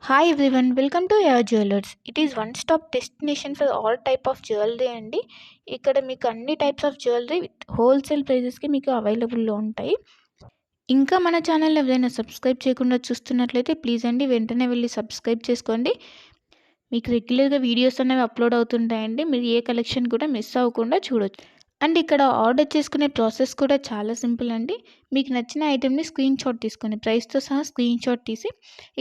Hi everyone, welcome to your jewellers. It is one stop destination for all type of jewellery అండి. ఇక్కడ మీకు అన్ని types of jewellery with wholesale ప్రైజెస్కి మీకు అవైలబుల్లో ఉంటాయి. ఇంకా మన ఛానల్ ఎవరైనా సబ్స్క్రైబ్ చేయకుండా చూస్తున్నట్లయితే ప్లీజ్ అండి వెంటనే వెళ్ళి సబ్స్క్రైబ్ చేసుకోండి. మీకు రెగ్యులర్గా వీడియోస్ అనేవి అప్లోడ్ అవుతుంటాయండి. మీరు ఏ కలెక్షన్ కూడా మిస్ అవ్వకుండా చూడొచ్చు. అండ్ ఇక్కడ ఆర్డర్ చేసుకునే ప్రాసెస్ కూడా చాలా సింపుల్ అండి. మీకు నచ్చిన ఐటెంని స్క్రీన్ షాట్ తీసుకొని ప్రైస్తో సహా స్క్రీన్ షాట్ తీసి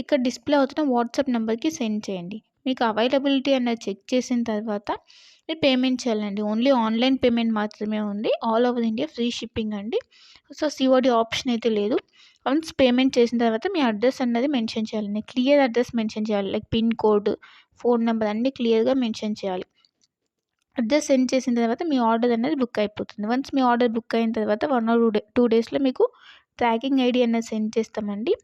ఇక్కడ డిస్ప్లే అవుతున్న వాట్సాప్ నెంబర్కి సెండ్ చేయండి. మీకు అవైలబిలిటీ అన్నది చెక్ చేసిన తర్వాత మీరు పేమెంట్ చేయాలండి. ఓన్లీ ఆన్లైన్ పేమెంట్ మాత్రమే ఉంది. All over India free shipping అండి. సో సిఓడి ఆప్షన్ అయితే లేదు. వన్స్ పేమెంట్ చేసిన తర్వాత మీ అడ్రస్ అన్నది మెన్షన్ చేయాలండి. క్లియర్ అడ్రస్ మెన్షన్ చేయాలి. Like pin code, phone number అన్నీ క్లియర్గా మెన్షన్ చేయాలి. అడ్రస్ సెండ్ చేసిన తర్వాత మీ ఆర్డర్ అనేది బుక్ అయిపోతుంది. వన్స్ మీ ఆర్డర్ బుక్ అయిన తర్వాత 1 or 2 డేస్లో మీకు ట్రాకింగ్ ఐడి అనేది సెండ్ చేస్తామండి.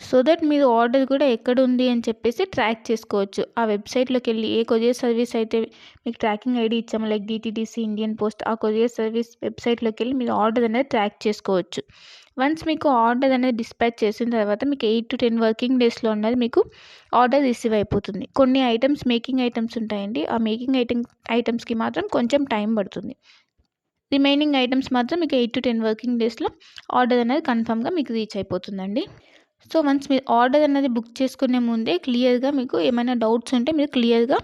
సో దట్ మీరు ఆర్డర్ కూడా ఎక్కడ ఉంది అని చెప్పేసి ట్రాక్ చేసుకోవచ్చు. ఆ వెబ్సైట్లోకి వెళ్ళి ఏ కొరియర్ సర్వీస్ అయితే మీకు ట్రాకింగ్ ఐడి ఇచ్చామో లైక్ డిటీడీసీ, ఇండియన్ పోస్ట్, ఆ కొరియర్ సర్వీస్ వెబ్సైట్లోకి వెళ్ళి మీరు ఆర్డర్ అనేది ట్రాక్ చేసుకోవచ్చు. వన్స్ మీకు ఆర్డర్ అనేది డిస్పాచ్ చేసిన తర్వాత మీకు 8 to 10 వర్కింగ్ డేస్లో ఉన్నది మీకు ఆర్డర్ రిసీవ్ అయిపోతుంది. కొన్ని ఐటమ్స్ మేకింగ్ ఐటమ్స్ ఉంటాయండి. ఆ మేకింగ్ ఐటమ్స్కి మాత్రం కొంచెం టైం పడుతుంది. రిమైనింగ్ ఐటమ్స్ మాత్రం మీకు 8 to 10 వర్కింగ్ డేస్లో ఆర్డర్ అనేది కన్ఫామ్గా మీకు రీచ్ అయిపోతుందండి. సో వన్స్ మీరు ఆర్డర్ అనేది బుక్ చేసుకునే ముందే క్లియర్గా మీకు ఏమైనా డౌట్స్ ఉంటే మీరు క్లియర్గా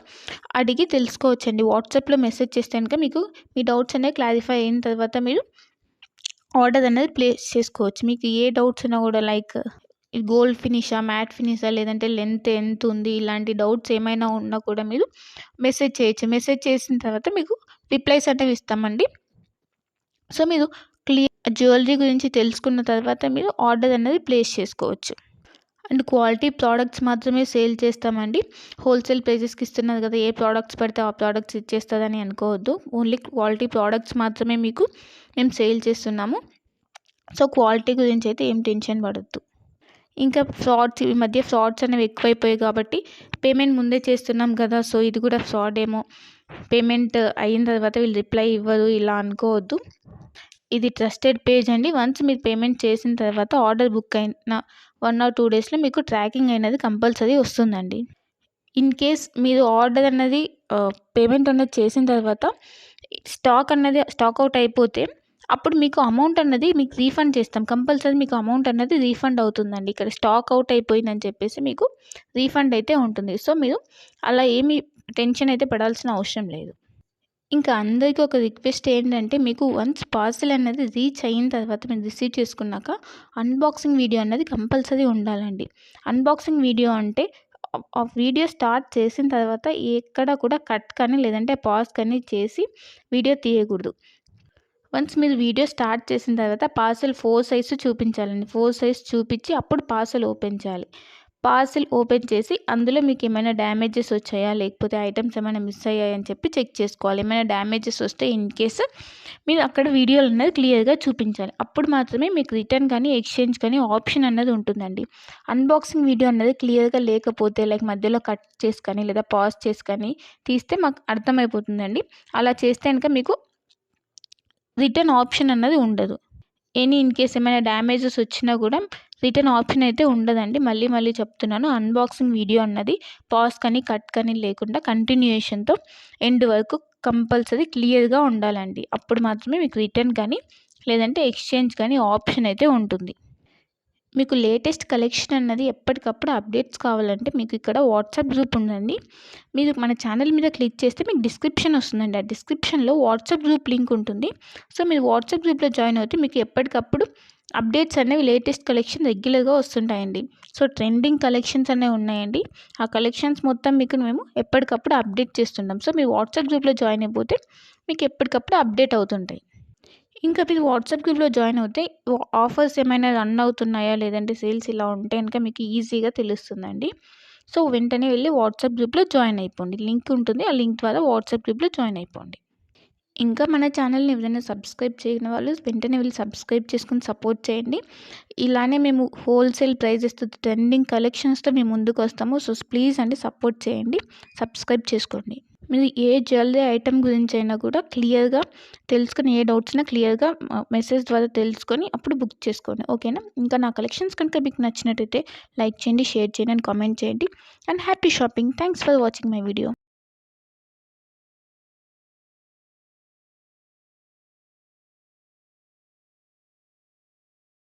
అడిగి తెలుసుకోవచ్చండి. వాట్సాప్లో మెసేజ్ చేస్తే కనుక మీకు మీ డౌట్స్ అనేవి క్లారిఫై అయిన తర్వాత మీరు ఆర్డర్ అనేది ప్లేస్ చేసుకోవచ్చు. మీకు ఏ డౌట్స్ ఉన్నా కూడా లైక్ గోల్డ్ ఫినిషా, మ్యాట్ ఫినిషా, లేదంటే లెంత్ ఎంత ఉంది, ఇలాంటి డౌట్స్ ఏమైనా ఉన్నా కూడా మీరు మెసేజ్ చేయొచ్చు. మెసేజ్ చేసిన తర్వాత మీకు రిప్లైస్ అనేవి ఇస్తామండి. సో మీరు జ్యువెలరీ గురించి తెలుసుకున్న తర్వాత మీరు ఆర్డర్ అనేది ప్లేస్ చేసుకోవచ్చు. అండ్ క్వాలిటీ ప్రోడక్ట్స్ మాత్రమే సేల్ చేస్తామండి. హోల్సేల్ ప్రైజెస్కి ఇస్తున్నారు కదా, ఏ ప్రోడక్ట్స్ పడితే ఆ ప్రోడక్ట్స్ ఇచ్చేస్తుందని అనుకోవద్దు. ఓన్లీ క్వాలిటీ ప్రోడక్ట్స్ మాత్రమే మీకు మేము సేల్ చేస్తున్నాము. సో క్వాలిటీ గురించి అయితే ఏం టెన్షన్ పడద్దు. ఇంకా ఈ మధ్య ఫ్రాడ్స్ అనేవి ఎక్కువైపోయాయి కాబట్టి పేమెంట్ ముందే చేస్తున్నాం కదా, సో ఇది కూడా ఫ్రాడ్ ఏమో, పేమెంట్ అయిన తర్వాత వీళ్ళు రిప్లై ఇవ్వరు ఇలా అనుకోవద్దు. ఇది ట్రస్టెడ్ పేజ్ అండి. వన్స్ మీరు పేమెంట్ చేసిన తర్వాత ఆర్డర్ బుక్ అయిన 1 or 2 డేస్లో మీకు ట్రాకింగ్ అనేది కంపల్సరీ వస్తుందండి. ఇన్ కేస్ మీరు ఆర్డర్ అన్నది పేమెంట్ అనేది చేసిన తర్వాత స్టాక్ అవుట్ అయిపోతే అప్పుడు మీకు అమౌంట్ అన్నది మీకు రీఫండ్ చేస్తాం. కంపల్సరీ మీకు అమౌంట్ అన్నది రీఫండ్ అవుతుందండి. ఇక్కడ స్టాక్ అవుట్ అయిపోయిందని చెప్పేసి మీకు రీఫండ్ అయితే ఉంటుంది. సో మీరు అలా ఏమీ టెన్షన్ అయితే పడాల్సిన అవసరం లేదు. ఇంకా అందరికీ ఒక రిక్వెస్ట్ ఏంటంటే, మీకు వన్స్ పార్సెల్ అనేది రీచ్ అయిన తర్వాత మీరు రిసీవ్ చేసుకున్నాక అన్బాక్సింగ్ వీడియో అన్నది కంపల్సరీ ఉండాలండి. అన్బాక్సింగ్ వీడియో అంటే ఆ వీడియో స్టార్ట్ చేసిన తర్వాత ఎక్కడ కూడా కట్ కానీ లేదంటే పాజ్ కానీ చేసి వీడియో తీయకూడదు. వన్స్ మీరు వీడియో స్టార్ట్ చేసిన తర్వాత పార్సెల్ 4 సైజ్ చూపించాలండి. 4 సైజ్ చూపించి అప్పుడు పార్సెల్ ఓపెన్ చేయాలి. పార్సెల్ ఓపెన్ చేసి అందులో మీకు ఏమైనా డ్యామేజెస్ వచ్చాయా, లేకపోతే ఐటమ్స్ ఏమైనా మిస్ అయ్యాయని చెప్పి చెక్ చేసుకోవాలి. ఏమైనా డ్యామేజెస్ వస్తే ఇన్ కేస్ మీరు అక్కడ వీడియోలు అనేది క్లియర్గా చూపించాలి. అప్పుడు మాత్రమే మీకు రిటర్న్ కానీ ఎక్స్చేంజ్ కానీ ఆప్షన్ అన్నది ఉంటుందండి. అన్బాక్సింగ్ వీడియో అన్నది క్లియర్గా లేకపోతే లైక్ మధ్యలో కట్ చేసి కానీ లేదా పాజ్ చేసి కానీ తీస్తే మాకు అర్థమైపోతుందండి. అలా చేస్తే కనుక మీకు రిటర్న్ ఆప్షన్ అన్నది ఉండదు. ఇన్ కేస్ ఏమైనా డ్యామేజెస్ వచ్చినా కూడా రిటర్న్ ఆప్షన్ అయితే ఉండదండి. మళ్ళీ చెప్తున్నాను, అన్బాక్సింగ్ వీడియో అన్నది పాజ్ కానీ కట్ కానీ లేకుండా కంటిన్యూయేషన్తో ఎండ్ వరకు కంపల్సరీ క్లియర్గా ఉండాలండి. అప్పుడు మాత్రమే మీకు రిటర్న్ కానీ లేదంటే ఎక్స్చేంజ్ కానీ ఆప్షన్ అయితే ఉంటుంది. మీకు లేటెస్ట్ కలెక్షన్ అన్నది ఎప్పటికప్పుడు అప్డేట్స్ కావాలంటే మీకు ఇక్కడ వాట్సాప్ గ్రూప్ ఉందండి. మీరు మన ఛానల్ మీద క్లిక్ చేస్తే మీకు డిస్క్రిప్షన్ వస్తుందండి. ఆ డిస్క్రిప్షన్లో వాట్సాప్ గ్రూప్ లింక్ ఉంటుంది. సో మీరు వాట్సాప్ గ్రూప్లో జాయిన్ అవుతే మీకు ఎప్పటికప్పుడు అప్డేట్స్ అనేవి లేటెస్ట్ కలెక్షన్ రెగ్యులర్గా వస్తుంటాయండి. సో ట్రెండింగ్ కలెక్షన్స్ అనేవి ఉన్నాయండి. ఆ కలెక్షన్స్ మొత్తం మీకు మేము ఎప్పటికప్పుడు అప్డేట్ చేస్తుంటాం. సో మీరు వాట్సాప్ గ్రూప్లో జాయిన్ అయిపోతే మీకు ఎప్పటికప్పుడు అప్డేట్ అవుతుంటాయి. ఇంకా మీరు వాట్సాప్ గ్రూప్లో జాయిన్ అవుతే ఆఫర్స్ ఏమైనా రన్ అవుతున్నాయా, లేదంటే సేల్స్ ఇలా ఉంటే కనుక మీకు ఈజీగా తెలుస్తుందండి. సో వెంటనే వెళ్ళి వాట్సాప్ గ్రూప్లో జాయిన్ అయిపోండి. లింక్ ఉంటుంది, ఆ లింక్ ద్వారా వాట్సాప్ గ్రూప్లో జాయిన్ అయిపోండి. ఇంకా మన ఛానల్ని ఎవరైనా సబ్స్క్రైబ్ చేయని వాళ్ళు వెంటనే వెళ్ళి సబ్స్క్రైబ్ చేసుకుని సపోర్ట్ చేయండి. ఇలానే మేము హోల్సేల్ ప్రైజెస్తో ట్రెండింగ్ కలెక్షన్స్తో మేము ముందుకు వస్తాము. సో ప్లీజ్ అండి సపోర్ట్ చేయండి, సబ్స్క్రైబ్ చేసుకోండి. మీరు ఏ జ్యువెలరీ ఐటెం గురించి అయినా కూడా క్లియర్గా తెలుసుకొని, ఏ డౌట్స్ ఉన్నా క్లియర్గా మెసేజ్ ద్వారా తెలుసుకొని అప్పుడు బుక్ చేసుకోండి. ఓకేనా? ఇంకా నా కలెక్షన్స్ కనుక మీకు నచ్చినట్టయితే లైక్ చేయండి, షేర్ చేయండి అండ్ కామెంట్ చేయండి. And happy shopping. Thanks for watching my video.